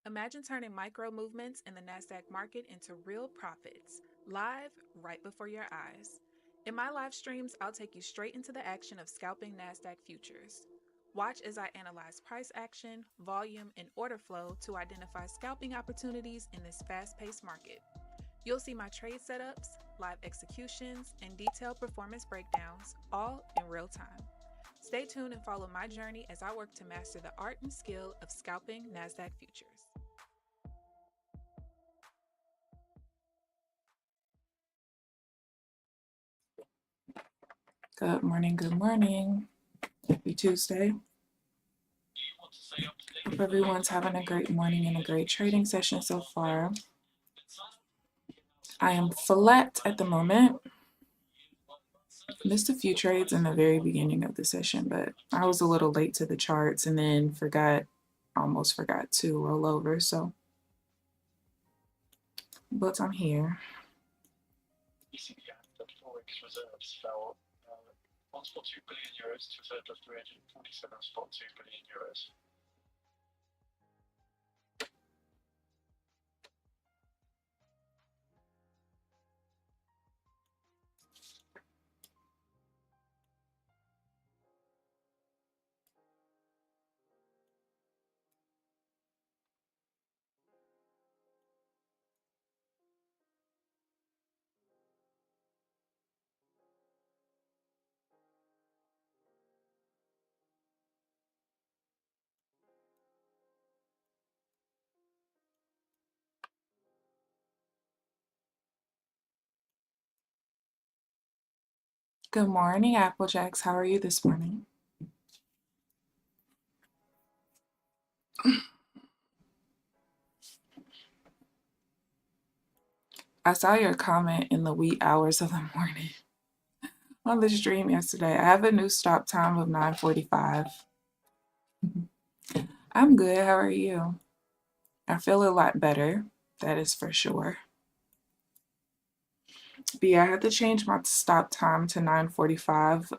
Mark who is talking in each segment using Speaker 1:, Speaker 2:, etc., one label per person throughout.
Speaker 1: Imagine turning micro movements in the Nasdaq market into real profits, live right before your eyes. In my live streams, I'll take you straight into the action of scalping Nasdaq futures. Watch as I analyze price action, volume, and order flow to identify scalping opportunities in this fast paced market. You'll see my trade setups, live executions, and detailed performance breakdowns, all in real time. Stay tuned and follow my journey as I work to master the art and skill of scalping NASDAQ futures. Good morning, good morning. Happy Tuesday. Hope everyone's having a great morning and a great trading session so far. I am flat at the moment. Missed a few trades in the very beginning of the session, but I was a little late to the charts and then almost forgot to roll over. But I'm here.
Speaker 2: Reserves fell 1.2 billion euros to a total of 347.2 billion euros.
Speaker 1: Good morning, Applejacks. How are you this morning? I saw your comment in the wee hours of the morning on the stream yesterday. I have a new stop time of 9:45. I'm good. How are you? I feel a lot better. That is for sure. But yeah, I had to change my stop time to 9:45.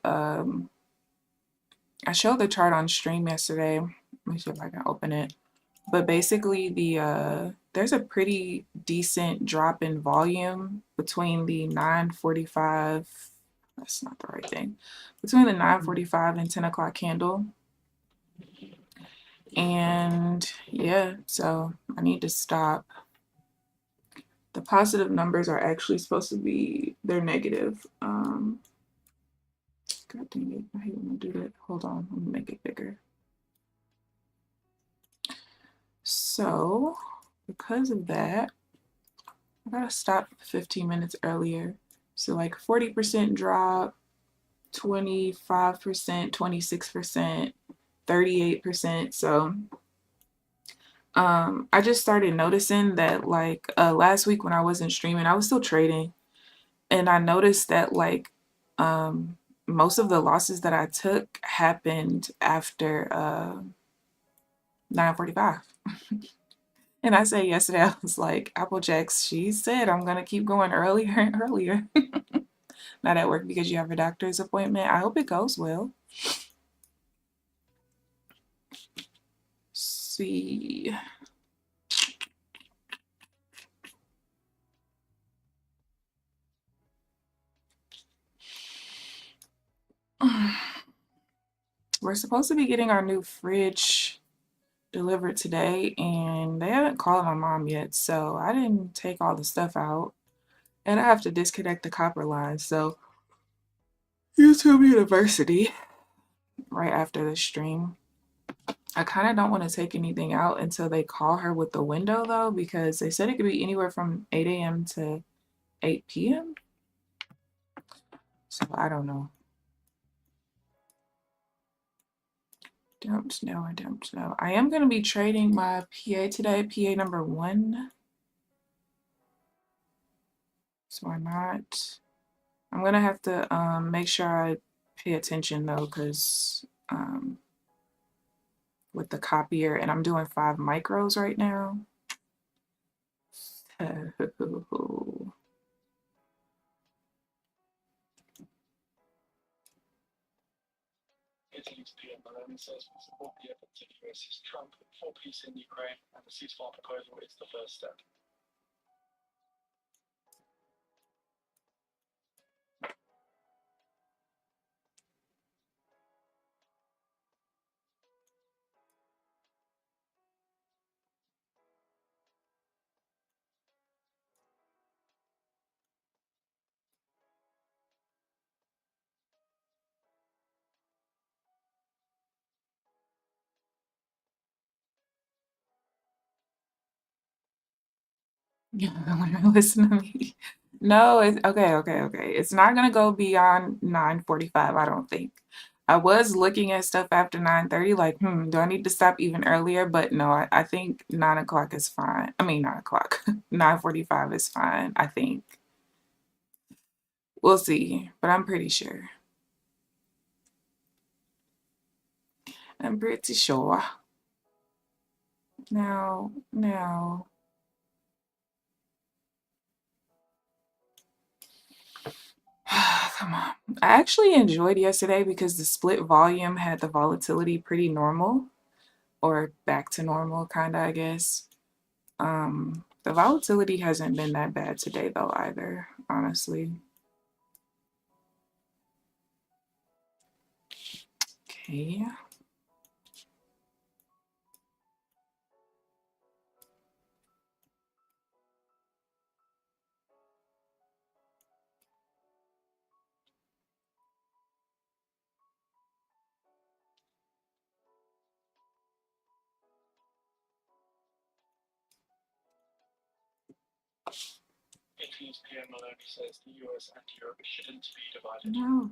Speaker 1: I showed the chart on stream yesterday. Let me see if I can open it. But basically, there's a pretty decent drop in volume between the 9:45. That's not the right thing. Between the 9:45 and 10 o'clock candle. And yeah, so I need to stop. The positive numbers are actually supposed to be, they're negative. God dang it, I hate when I do that. Hold on, let me make it bigger. So because of that, I gotta stop 15 minutes earlier. So like 40% drop, 25%, 26%, 38%. So I just started noticing that like last week when I wasn't streaming, I was still trading. And I noticed that like most of the losses that I took happened after 9:45. And I said yesterday, I was like, Applejacks, she said I'm gonna keep going earlier and earlier. Not at work because you have a doctor's appointment. I hope it goes well. See. We're supposed to be getting our new fridge delivered today, and they haven't called my mom yet, so I didn't take all the stuff out. And I have to disconnect the copper line, so YouTube University right after the stream. I kind of don't want to take anything out until they call her with the window, though, because they said it could be anywhere from 8 a.m. to 8 p.m. So I don't know. Don't know. I don't know. I am going to be trading my PA today, PA number 1. So I'm not. I'm going to have to make sure I pay attention, though, because with the copier, and I'm doing 5 micros right now.
Speaker 2: Italy's PM Meloni says we support the efforts of the US's Trump for peace in Ukraine, and the ceasefire proposal is the first step.
Speaker 3: Listen to me. No, it's okay, okay, okay. It's not gonna go beyond 9:45, I don't think. I was looking at stuff after 9:30, like, do I need to stop even earlier? But no, I think 9 o'clock is fine. I mean, 9 o'clock. 9:45 is fine, I think. We'll see, but I'm pretty sure. I'm pretty sure. No, no. Come on. I actually enjoyed yesterday because the split volume had the volatility pretty normal, or back to normal, kind of, I guess. The volatility hasn't been that bad today, though, either, honestly. Okay.
Speaker 2: Italy's PM Meloni says the US and Europe shouldn't be divided.
Speaker 3: No.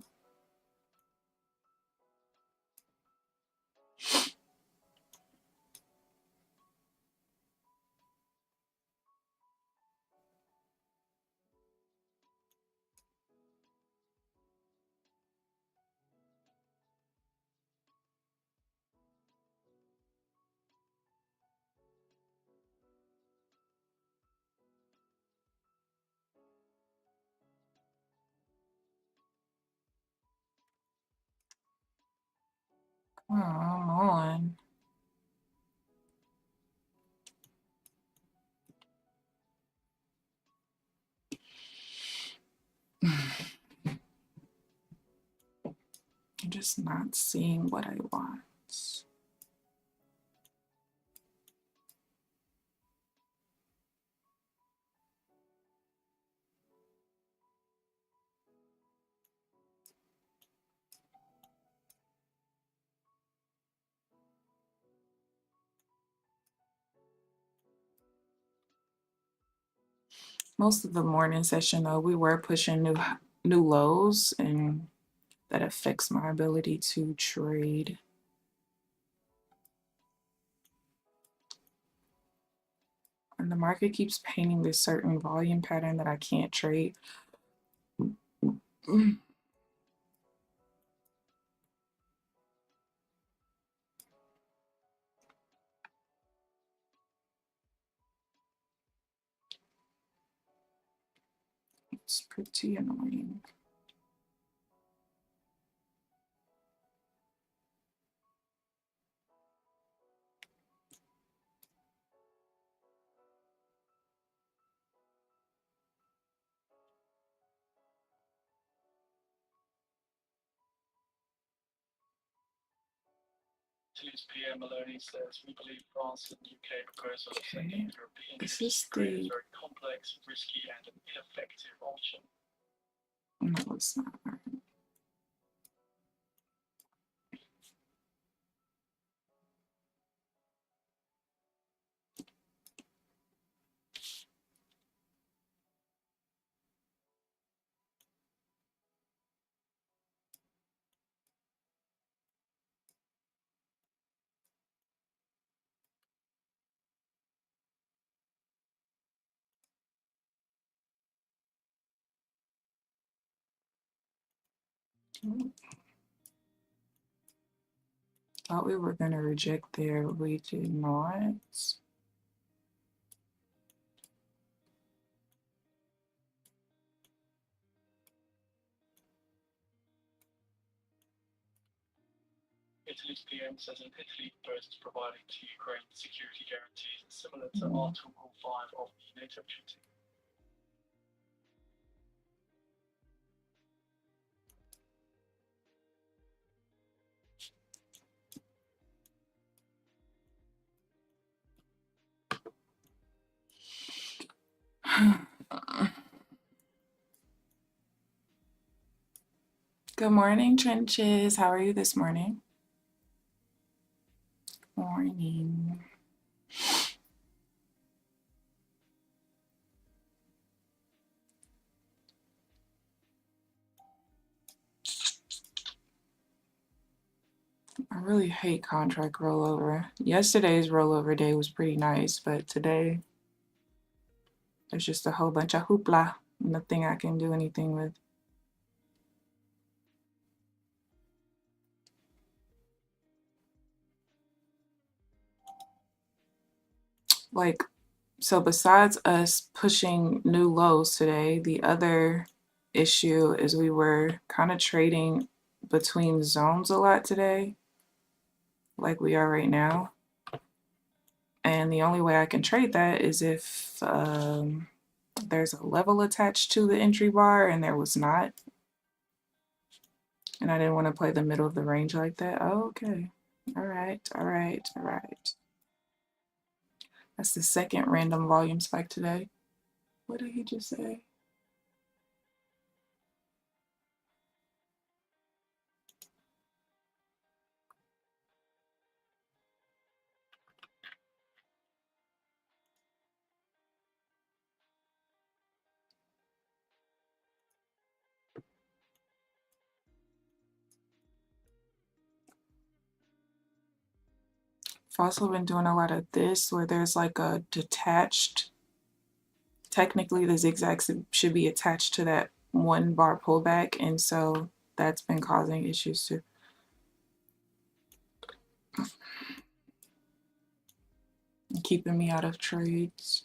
Speaker 3: Come on. I'm just not seeing what I want. Most of the morning session, though, we were pushing new lows, and that affects my ability to trade. And the market keeps painting this certain volume pattern that I can't trade. It's pretty annoying.
Speaker 2: Italy's PM Meloni says we believe France and UK proposal of
Speaker 3: Okay.
Speaker 2: sending European
Speaker 3: This
Speaker 2: troops
Speaker 3: is
Speaker 2: to Ukraine is
Speaker 3: the...
Speaker 2: very complex, risky, and an ineffective option.
Speaker 3: No, it's not. Thought we were going to reject there. We did not.
Speaker 2: Italy's PM says an Italy proposes providing to Ukraine security guarantees similar to Article 5 of the NATO treaty.
Speaker 3: Good morning, Trenches. How are you this morning? Morning. I really hate contract rollover. Yesterday's rollover day was pretty nice, but today there's just a whole bunch of hoopla. Nothing I can do anything with. Like, so besides us pushing new lows today, the other issue is we were kind of trading between zones a lot today, like we are right now. And the only way I can trade that is if there's a level attached to the entry bar, and there was not. And I didn't want to play the middle of the range like that. Oh, okay. All right, all right, all right. That's the second random volume spike today. What did he just say? I've also been doing a lot of this where there's like a detached, technically the zigzags should be attached to that one bar pullback, and so that's been causing issues too. Keeping me out of trades.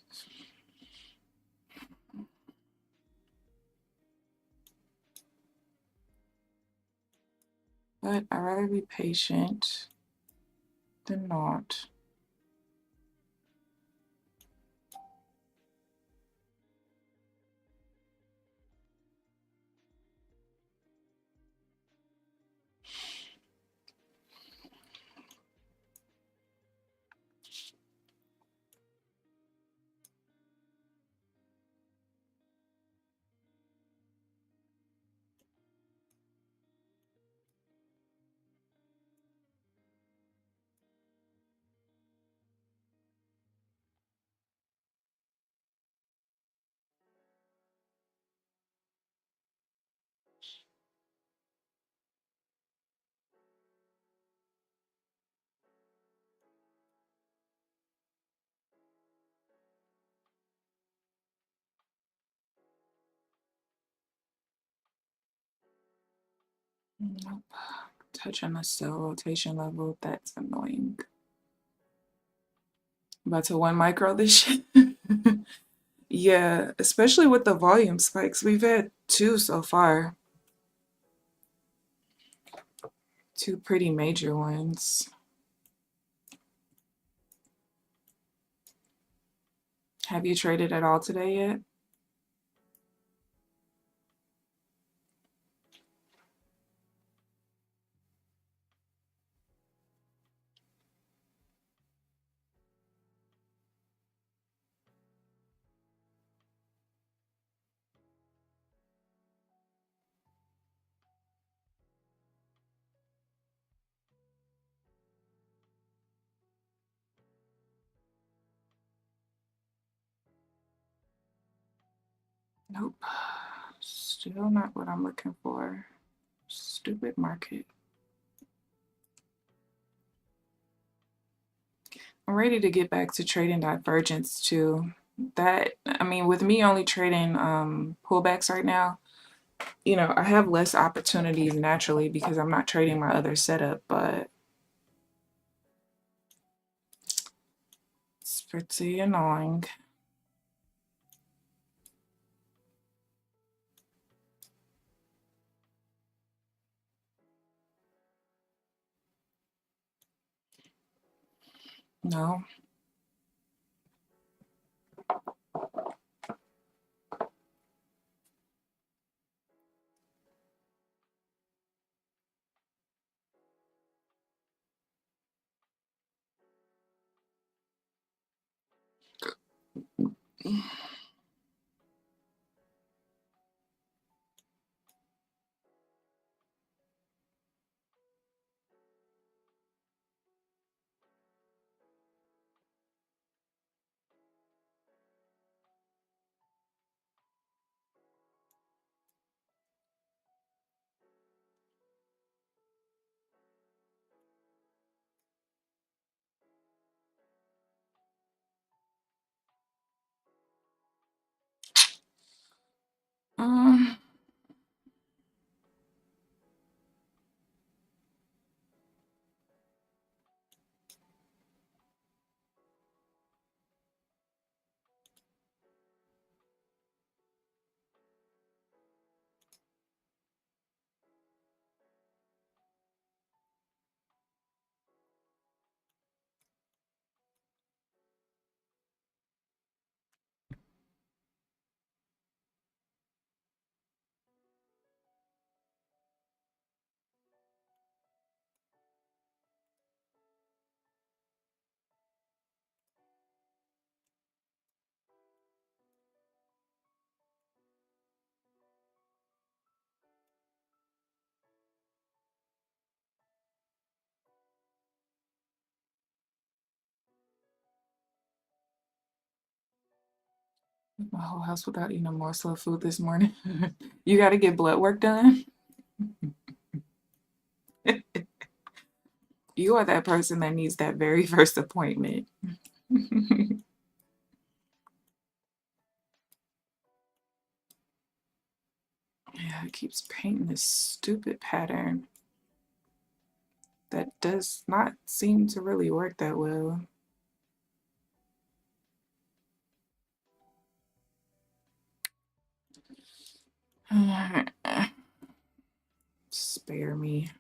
Speaker 3: But I'd rather be patient than not. Nope. Touching the cell rotation level, that's annoying. About to 1 micro this shit. Yeah, especially with the volume spikes. We've had 2 so far. 2 pretty major ones. Have you traded at all today yet? Nope. Still not what I'm looking for. Stupid market. I'm ready to get back to trading divergence too. That, I mean, with me only trading pullbacks right now, you know, I have less opportunities naturally because I'm not trading my other setup, but it's pretty annoying. No. Um, my whole house without eating a morsel of food this morning. You got to get blood work done. You are that person that needs that very first appointment. Yeah, it keeps painting this stupid pattern that does not seem to really work that well. Spare me.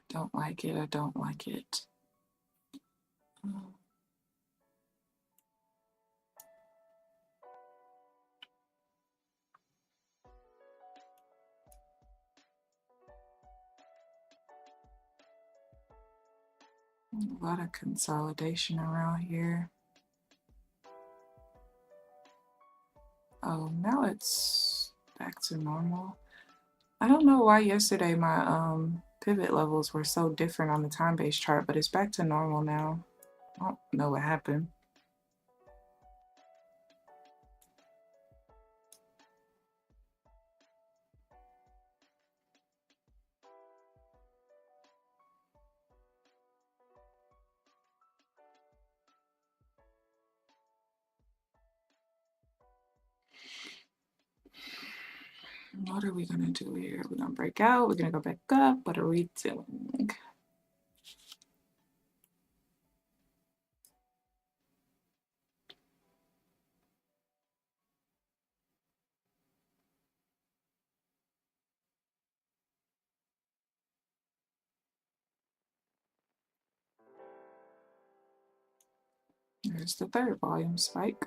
Speaker 3: Don't like it. I don't like it. A lot of consolidation around here. Oh, now it's back to normal. I don't know why yesterday my pivot levels were so different on the time-based chart, but it's back to normal now. I don't know what happened. What are we gonna do here? We're gonna break out, we're gonna go back up. What are we doing? There's the third volume spike.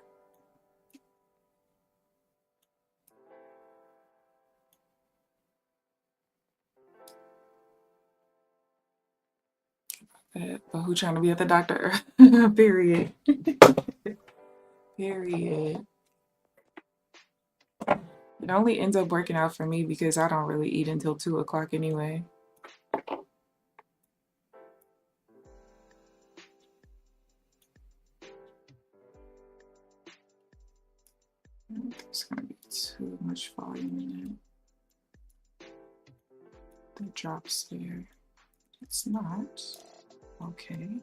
Speaker 3: But who trying to be at the doctor? Period. Period. It only ends up working out for me because I don't really eat until 2 o'clock anyway. It's gonna be too much volume in it. The drops there. It's not. Okay.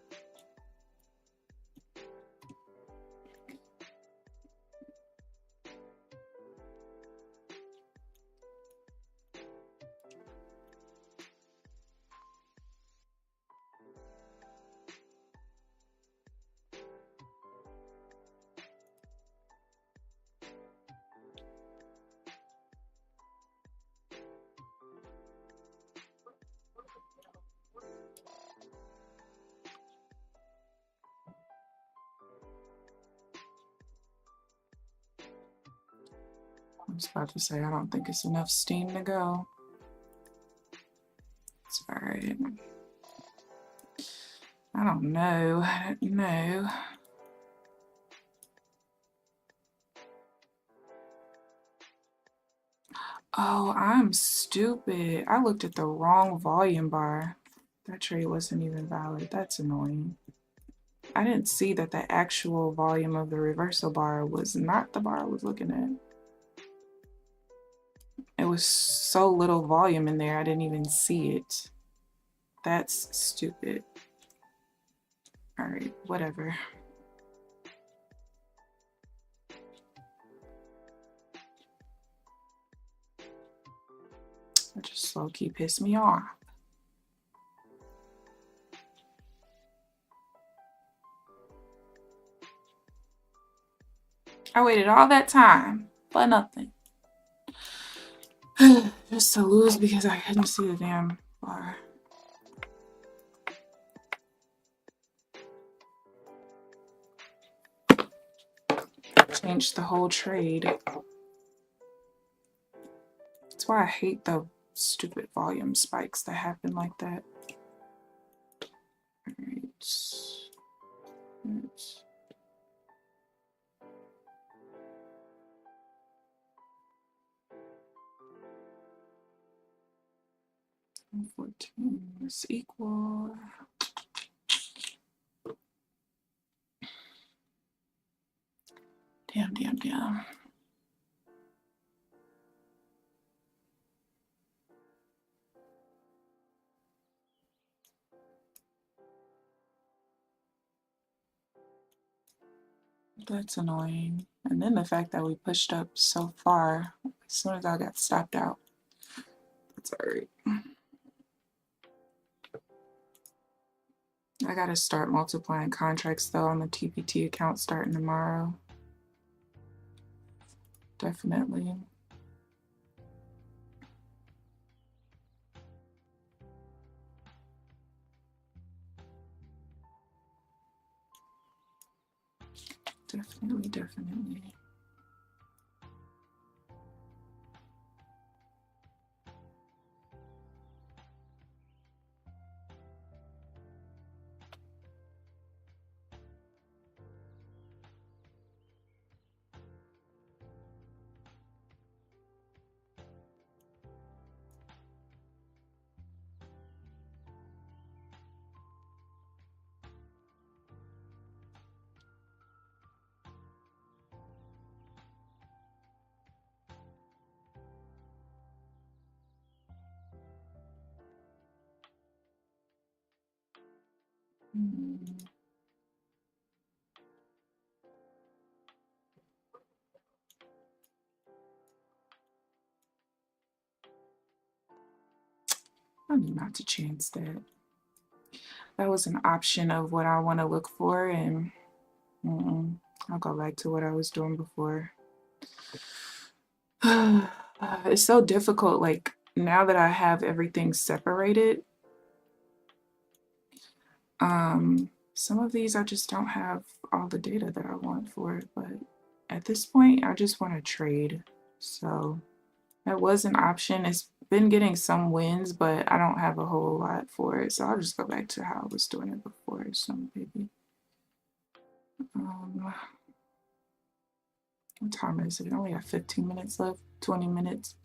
Speaker 3: I was about to say, I don't think it's enough steam to go. It's all right. I don't know. I don't know. Oh, I'm stupid. I looked at the wrong volume bar. That trade wasn't even valid. That's annoying. I didn't see that the actual volume of the reversal bar was not the bar I was looking at. It was so little volume in there, I didn't even see it. That's stupid. All right, whatever. That just low-key pissed me off. I waited all that time for nothing. Just to lose because I couldn't see the damn bar. Changed the whole trade. That's why I hate the stupid volume spikes that happen like that. All right. Oops. 14 is equal. Damn. That's annoying. And then the fact that we pushed up so far as soon as I got stopped out. That's alright. I gotta start multiplying contracts though on the TPT account starting tomorrow. Definitely. Definitely. I need not to chance that. That was an option of what I want to look for, and I'll go back to what I was doing before. It's so difficult, like, now that I have everything separated. Some of these I just don't have all the data that I want for it, but at this point I just want to trade. So that was an option. It's been getting some wins, but I don't have a whole lot for it, so I'll just go back to how I was doing it before. So maybe what time is it? I only got 15 minutes left, 20 minutes.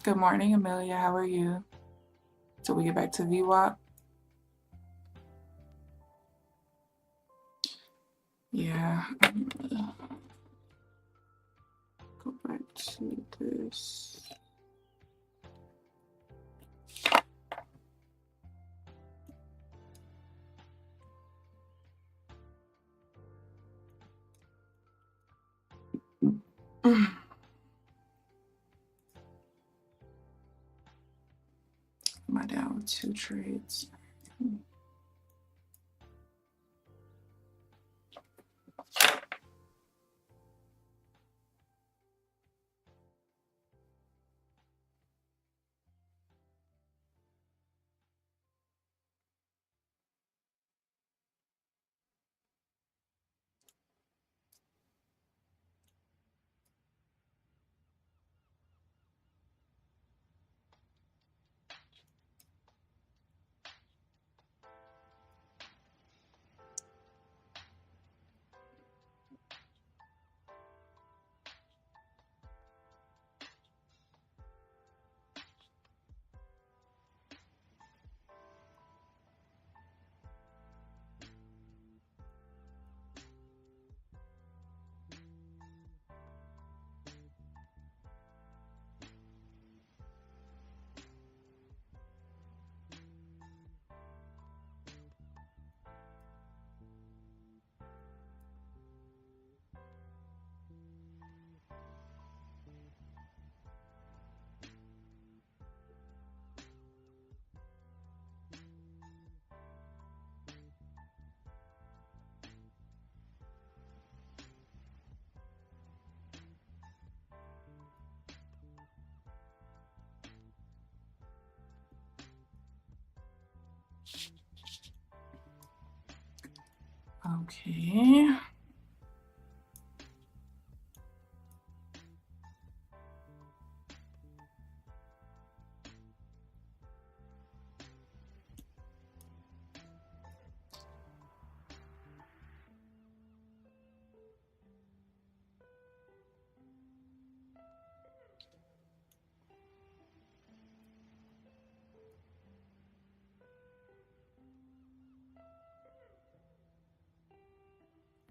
Speaker 3: Good morning, Amelia. How are you? Till we get back to VWAP. Yeah. Go back to this. Am I down with 2 trades? Okay.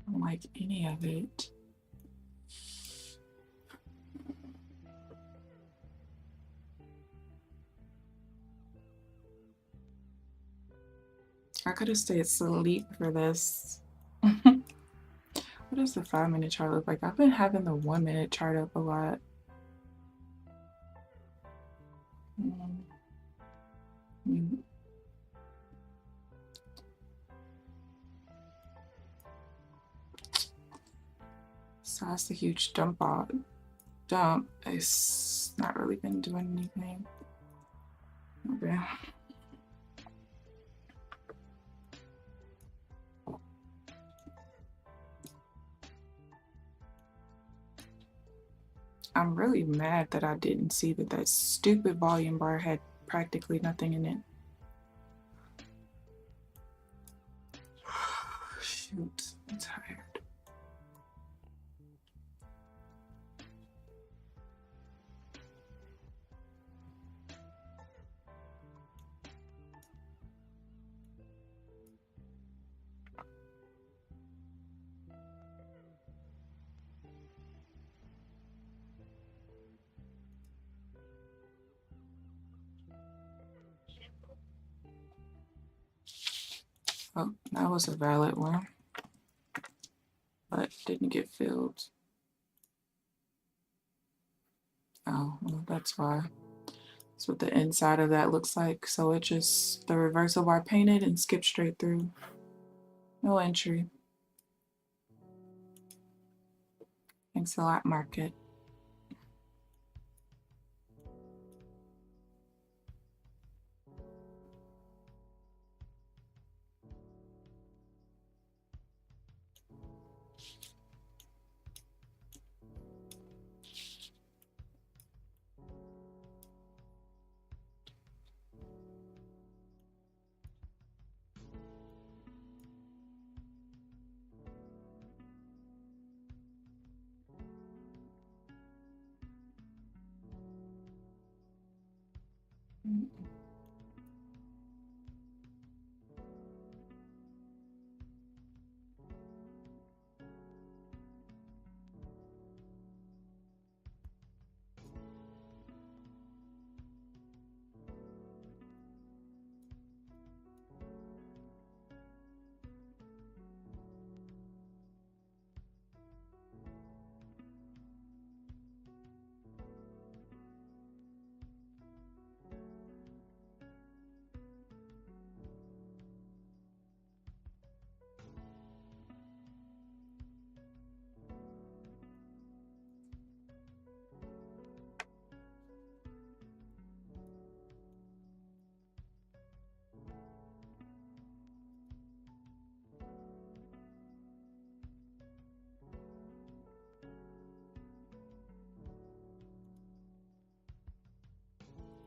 Speaker 3: I don't like any of it. I could have stayed asleep for this. What does the 5-minute chart look like? I've been having the 1-minute chart up a lot. So that's the huge dump. It's not really been doing anything. Okay. I'm really mad that I didn't see that stupid volume bar had practically nothing in it. Shoot, I'm tired. Oh, that was a valid one, but didn't get filled. Oh, well, that's why. That's what the inside of that looks like. So it just, the reversal bar painted and skipped straight through. No entry. Thanks a lot, market.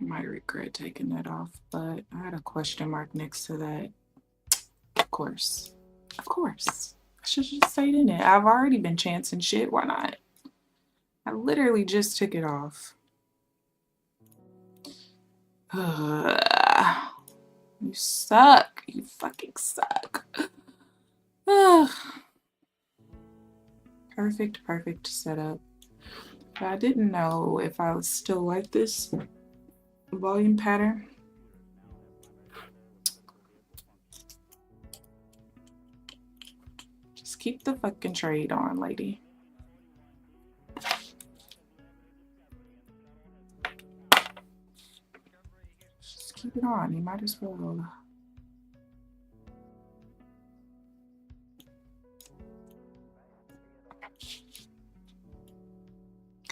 Speaker 3: Might regret taking that off, but I had a question mark next to that. Of course. Of course. I should just stayed in it. I've already been chancing shit. Why not? I literally just took it off. You suck. You fucking suck. Perfect setup. But I didn't know if I was still like this volume pattern. Just keep the fucking trade on, lady. Just keep it on. You might as well.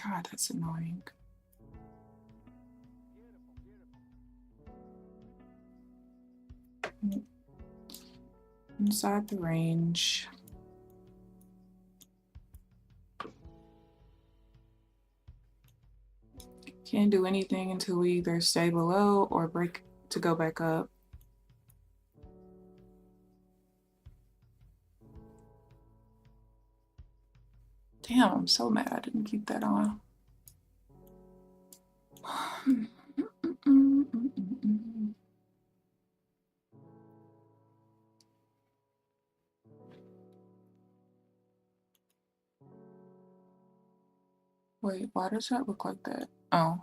Speaker 3: God, that's annoying. Inside the range. Can't do anything until we either stay below or break to go back up. Damn, I'm so mad I didn't keep that on. Wait, why does that look like that? Oh.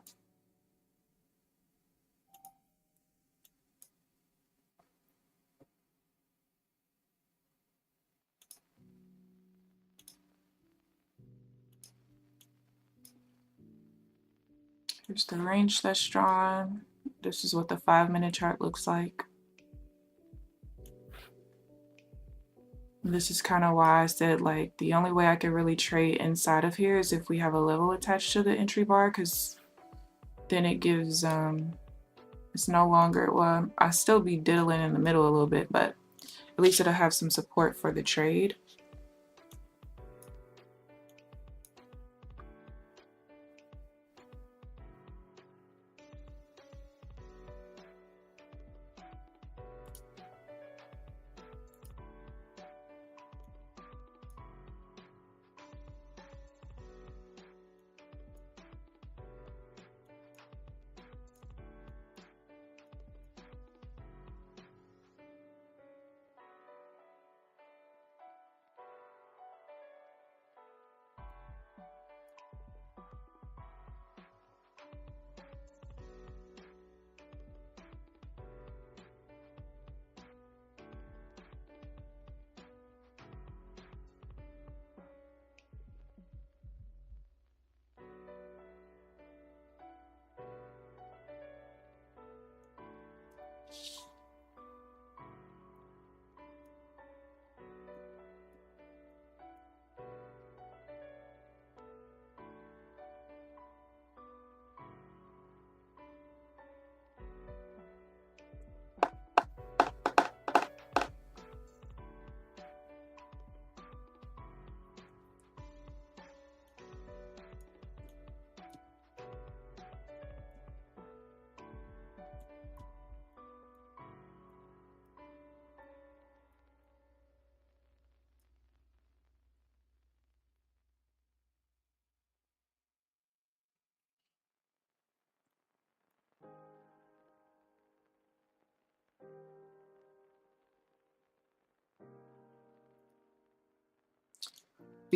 Speaker 3: Here's the range that's drawn. This is what the 5-minute chart looks like. This is kind of why I said like the only way I could really trade inside of here is if we have a level attached to the entry bar, because then it gives it's no longer, well, I still be diddling in the middle a little bit, but at least it'll have some support for the trade.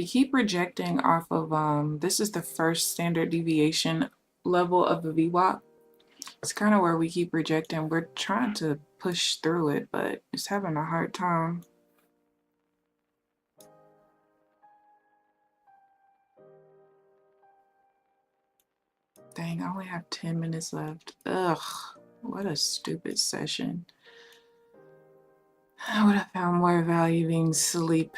Speaker 3: We keep rejecting off of, this is the first standard deviation level of the VWAP. It's kind of where we keep rejecting. We're trying to push through it, but it's having a hard time. Dang, I only have 10 minutes left. Ugh, what a stupid session. I would have found more value being sleep.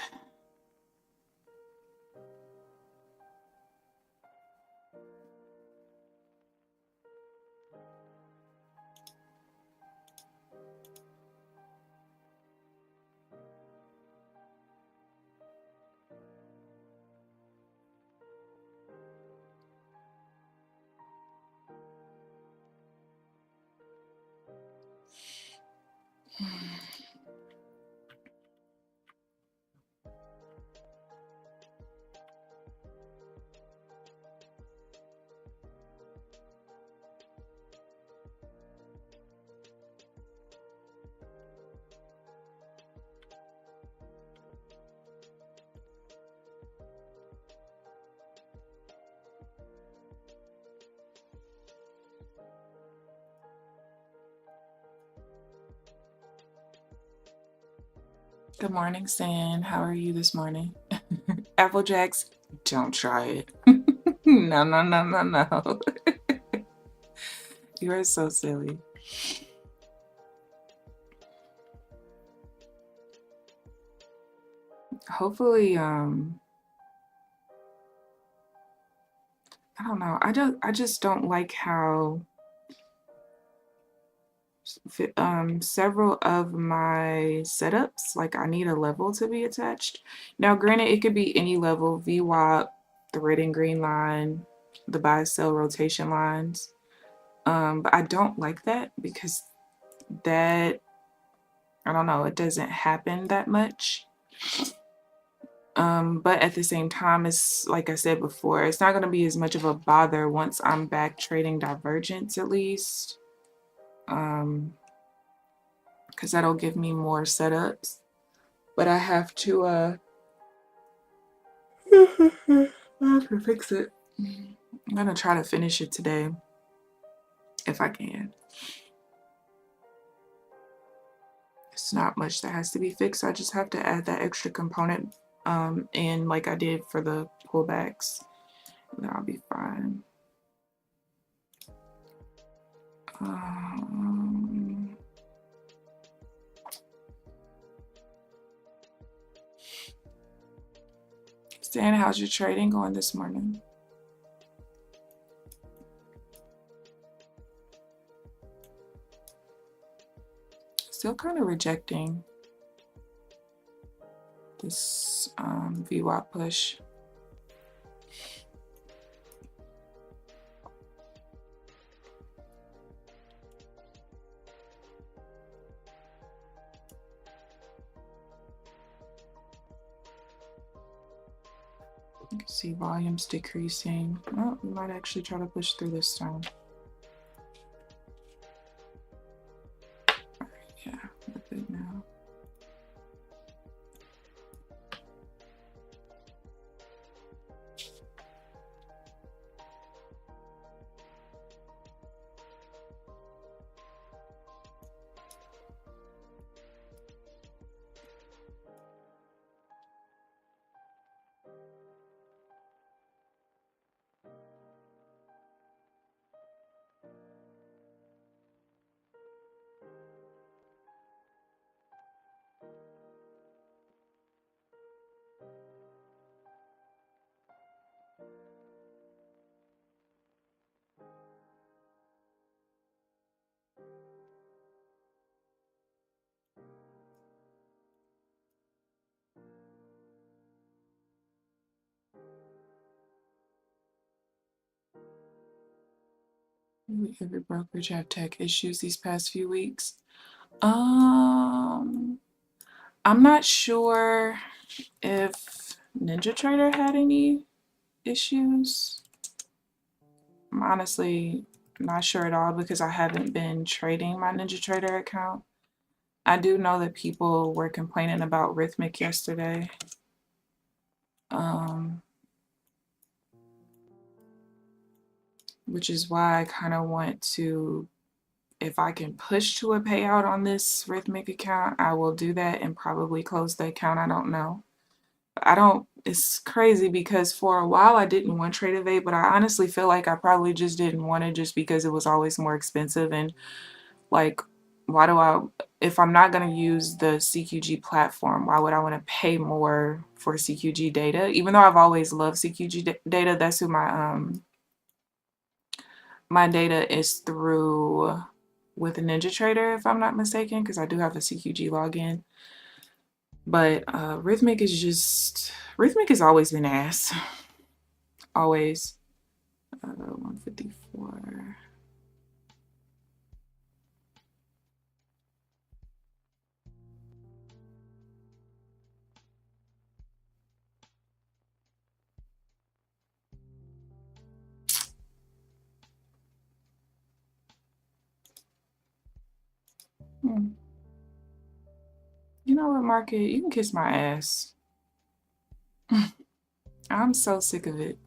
Speaker 3: Good morning, Stan. How are you this morning? Applejacks, don't try it. No, no, no, no, no. You are so silly. Hopefully, I don't know. I just don't like how several of my setups, like I need a level to be attached. Now, granted, it could be any level, VWAP, the red and green line, the buy sell rotation lines. But I don't like that because that, I don't know, it doesn't happen that much. But at the same time, it's like I said before, it's not going to be as much of a bother once I'm back trading divergence at least. Because that'll give me more setups. But I have to I have to fix it. I'm gonna try to finish it today if I can. It's not much that has to be fixed. I just have to add that extra component in like I did for the pullbacks. And then I'll be fine. Stan, how's your trading going this morning? Still kind of rejecting this VWAP push. You can see volumes decreasing. Oh, we might actually try to push through this time. Yeah, we're good now. Every brokerage have tech issues these past few weeks. I'm not sure if NinjaTrader had any issues. I'm honestly not sure at all because I haven't been trading my NinjaTrader account. I do know that people were complaining about Rhythmic yesterday. Which is why I kind of want to, if I can push to a payout on this Rhythmic account, I will do that and probably close the account. I don't know. It's crazy because for a while I didn't want Trade Evade, but I honestly feel like I probably just didn't want it just because it was always more expensive. And like, why do I, if I'm not going to use the CQG platform, why would I want to pay more for CQG data? Even though I've always loved CQG data, that's who my data is through with NinjaTrader, if I'm not mistaken, because I do have a CQG login. But Rhythmic has always been ass. Always. 154. You know what, market? You can kiss my ass. I'm so sick of it.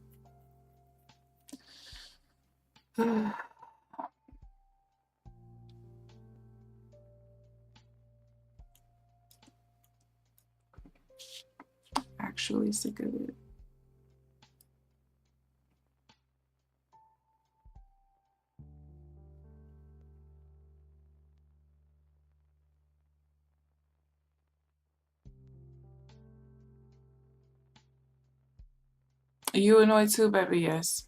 Speaker 3: Actually sick of it. Are you annoyed too, baby? Yes.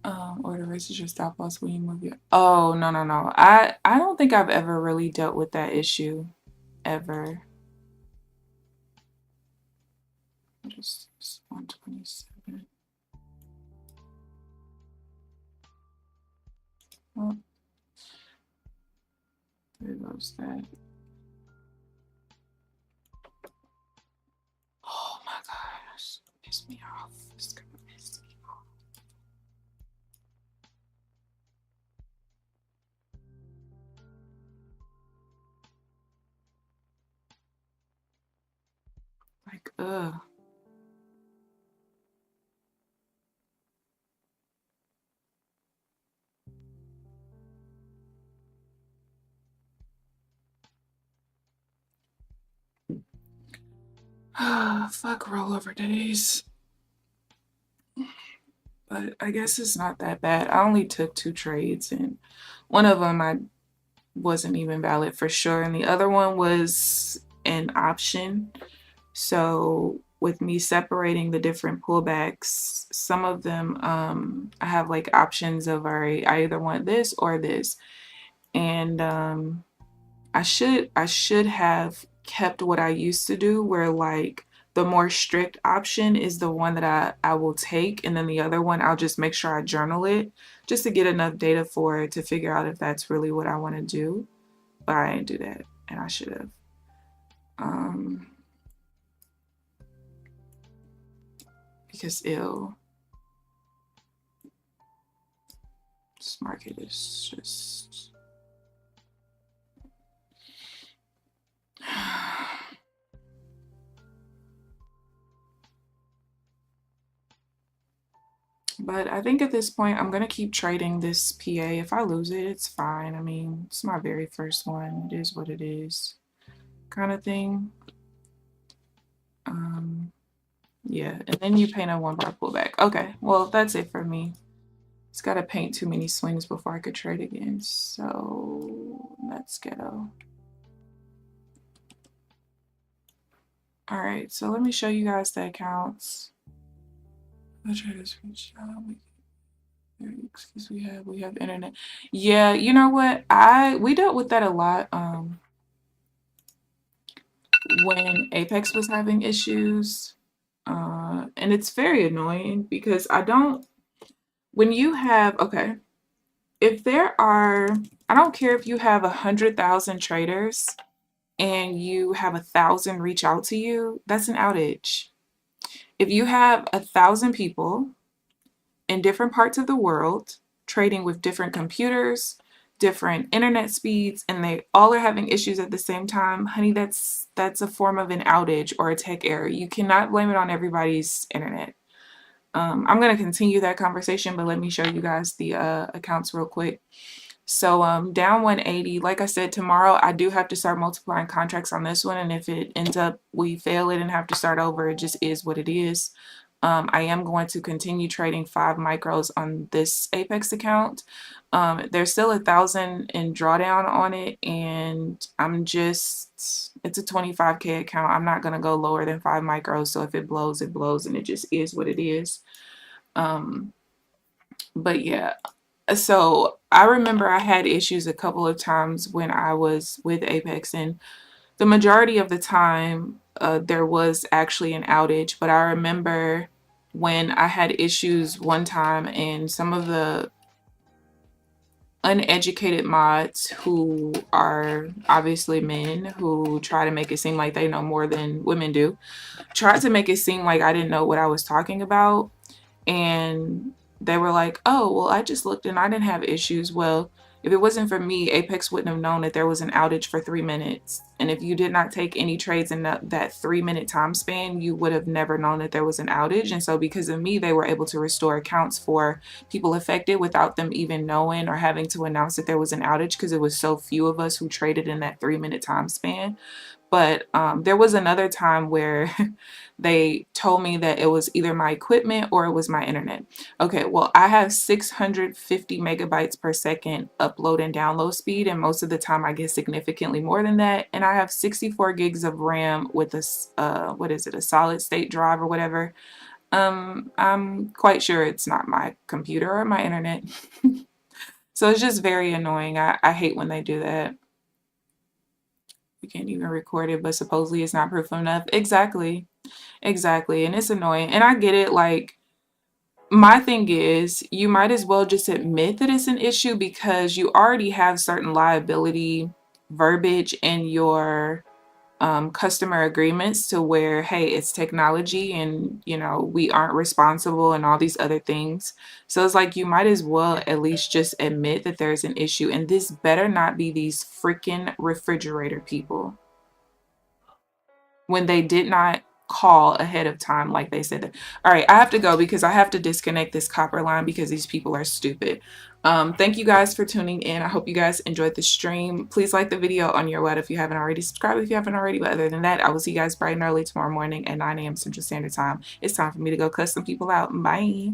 Speaker 3: Or the rest is your stop loss when you move your. Oh, no. I don't think I've ever really dealt with that issue. Ever. What is this? 127. Oh, there goes that. Oh my gosh. Piss me off. It's gonna piss me off. Like, ugh. Fuck rollover days. But I guess it's not that bad. I only took 2 trades, and one of them I wasn't even valid for sure, and the other one was an option. So with me separating the different pullbacks, some of them I have like options of, all right, I either want this or this, and I should have kept what I used to do, where like the more strict option is the one that I will take, and then the other one I'll just make sure I journal it just to get enough data for it to figure out if that's really what I want to do. But I didn't do that, and I should have. Because this market is just but I think at this point I'm gonna keep trading this PA. If I lose it, it's fine. I mean, it's my very first one. It is what it is, kind of thing. Yeah, and then you paint a 1 bar pullback. Okay, well that's it for me. It's got to paint too many swings before I could trade again, so that's ghetto. All right, so let me show you guys the accounts. Excuse, we have internet. Yeah, you know what? We dealt with that a lot when Apex was having issues. And it's very annoying because when you have, okay, if there are, I don't care if you have 100,000 traders and you have 1,000 reach out to you, that's an outage. If you have 1,000 people in different parts of the world trading with different computers, different internet speeds and they all are having issues at the same time, honey, that's a form of an outage or a tech error. You cannot blame it on everybody's internet. I'm going to continue that conversation, but let me show you guys the accounts real quick. So down 180, like I said, tomorrow I do have to start multiplying contracts on this one, and if it ends up we fail it and have to start over, it just is what it is. I am going to continue trading 5 micros on this Apex account. There's still 1,000 in drawdown on it, and it's a 25K account. I'm not going to go lower than 5 micros, so if it blows, it blows, and it just is what it is. But yeah, so I remember I had issues a couple of times when I was with Apex, and the majority of the time there was actually an outage. But I remember when I had issues one time and some of the uneducated mods who are obviously men who try to make it seem like they know more than women do, tried to make it seem like I didn't know what I was talking about. And they were like, oh, well, I just looked and I didn't have issues. Well, if it wasn't for me, Apex wouldn't have known that there was an outage for 3 minutes. And if you did not take any trades in that 3-minute time span, you would have never known that there was an outage. And so because of me, they were able to restore accounts for people affected without them even knowing or having to announce that there was an outage, because it was so few of us who traded in that 3-minute time span. But there was another time where they told me that it was either my equipment or it was my internet. Okay, well, I have 650 megabytes per second upload and download speed, and most of the time I get significantly more than that. And I have 64 gigs of RAM with a what is it, a solid state drive or whatever. I'm quite sure it's not my computer or my internet. So it's just very annoying. I hate when they do that. We can't even record it, but supposedly it's not proof enough. Exactly. And it's annoying. And I get it. Like, my thing is, you might as well just admit that it's an issue, because you already have certain liability verbiage in your customer agreements to where, hey, it's technology and, you know, we aren't responsible and all these other things. So it's like, you might as well at least just admit that there's an issue. And this better not be these freaking refrigerator people, when they did not call ahead of time like they said that. All right, I have to go because I have to disconnect this copper line because these people are stupid. Thank you guys for tuning in. I hope you guys enjoyed the stream. Please like the video on your what if you haven't already. Subscribe if you haven't already. But other than that, I will see you guys bright and early tomorrow morning at 9 a.m. Central Standard Time. It's time for me to go cuss some people out. Bye.